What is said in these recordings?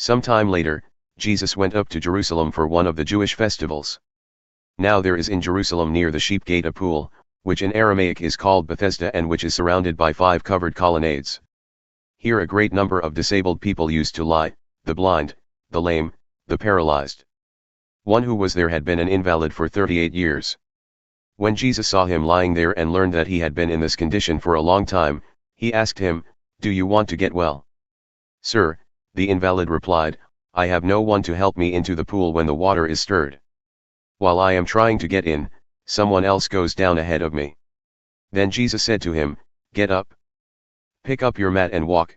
Some time later, Jesus went up to Jerusalem for one of the Jewish festivals. Now there is in Jerusalem near the sheep gate a pool, which in Aramaic is called Bethesda and which is surrounded by 5 covered colonnades. Here a great number of disabled people used to lie, the blind, the lame, the paralyzed. One who was there had been an invalid for 38 years. When Jesus saw him lying there and learned that he had been in this condition for a long time, he asked him, "Do you want to get well?" "Sir," the invalid replied, "I have no one to help me into the pool when the water is stirred. While I am trying to get in, someone else goes down ahead of me." Then Jesus said to him, "Get up. Pick up your mat and walk."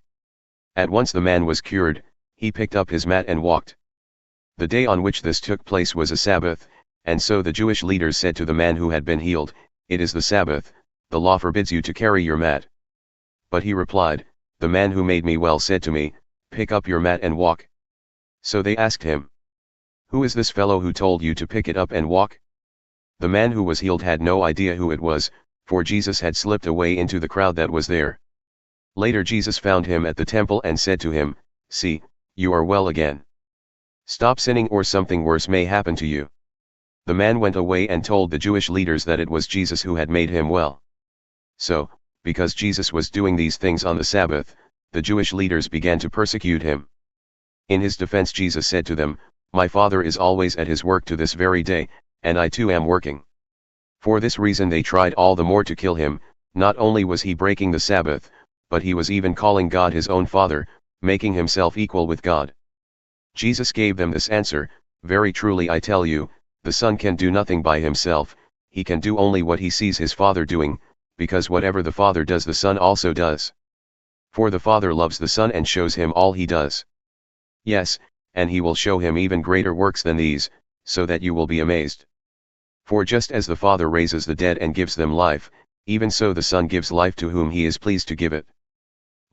At once the man was cured. He picked up his mat and walked. The day on which this took place was a Sabbath, and so the Jewish leaders said to the man who had been healed, "It is the Sabbath, the law forbids you to carry your mat." But he replied, "The man who made me well said to me, 'Pick up your mat and walk.'" So they asked him, "Who is this fellow who told you to pick it up and walk?" The man who was healed had no idea who it was, for Jesus had slipped away into the crowd that was there. Later Jesus found him at the temple and said to him, "See, you are well again. Stop sinning or something worse may happen to you." The man went away and told the Jewish leaders that it was Jesus who had made him well. So, because Jesus was doing these things on the Sabbath, the Jewish leaders began to persecute him. In his defense Jesus said to them, "My Father is always at his work to this very day, and I too am working." For this reason they tried all the more to kill him. Not only was he breaking the Sabbath, but he was even calling God his own Father, making himself equal with God. Jesus gave them this answer, "Very truly I tell you, the Son can do nothing by himself, he can do only what he sees his Father doing, because whatever the Father does the Son also does. For the Father loves the Son and shows him all he does. Yes, and he will show him even greater works than these, so that you will be amazed. For just as the Father raises the dead and gives them life, even so the Son gives life to whom he is pleased to give it.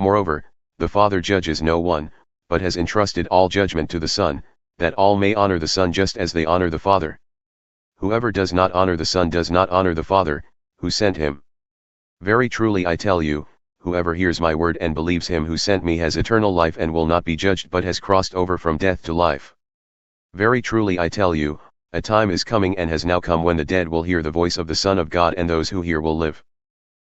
Moreover, the Father judges no one, but has entrusted all judgment to the Son, that all may honor the Son just as they honor the Father. Whoever does not honor the Son does not honor the Father, who sent him. Very truly I tell you, whoever hears my word and believes him who sent me has eternal life and will not be judged but has crossed over from death to life. Very truly I tell you, a time is coming and has now come when the dead will hear the voice of the Son of God and those who hear will live.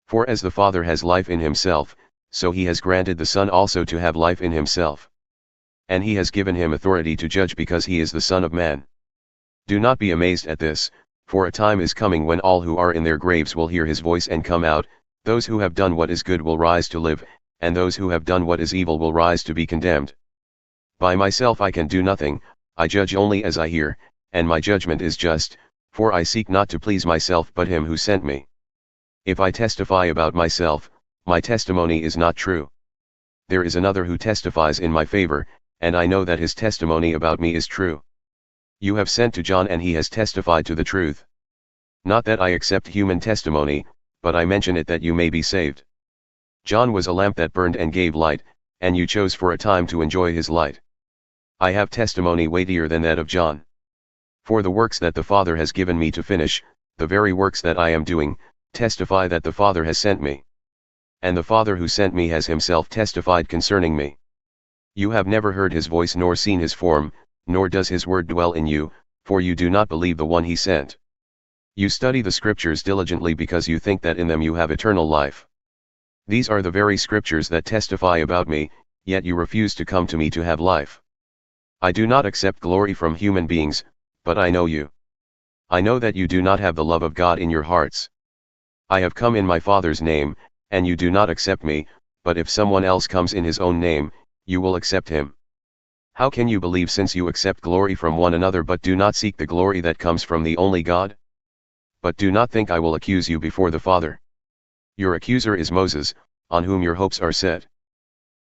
For as the Father has life in himself, so he has granted the Son also to have life in himself. And he has given him authority to judge because he is the Son of Man. Do not be amazed at this, for a time is coming when all who are in their graves will hear his voice and come out, those who have done what is good will rise to live, and those who have done what is evil will rise to be condemned. By myself I can do nothing, I judge only as I hear, and my judgment is just, for I seek not to please myself but him who sent me. If I testify about myself, my testimony is not true. There is another who testifies in my favor, and I know that his testimony about me is true. You have sent to John and he has testified to the truth. Not that I accept human testimony, but I mention it that you may be saved. John was a lamp that burned and gave light, and you chose for a time to enjoy his light. I have testimony weightier than that of John. For the works that the Father has given me to finish, the very works that I am doing, testify that the Father has sent me. And the Father who sent me has himself testified concerning me. You have never heard his voice nor seen his form, nor does his word dwell in you, for you do not believe the one he sent. You study the Scriptures diligently because you think that in them you have eternal life. These are the very Scriptures that testify about me, yet you refuse to come to me to have life. I do not accept glory from human beings, but I know you. I know that you do not have the love of God in your hearts. I have come in my Father's name, and you do not accept me, but if someone else comes in his own name, you will accept him. How can you believe since you accept glory from one another but do not seek the glory that comes from the only God? But do not think I will accuse you before the Father. Your accuser is Moses, on whom your hopes are set.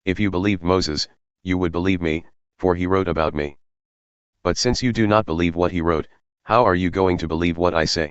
If you believed Moses, you would believe me, for he wrote about me. But since you do not believe what he wrote, how are you going to believe what I say?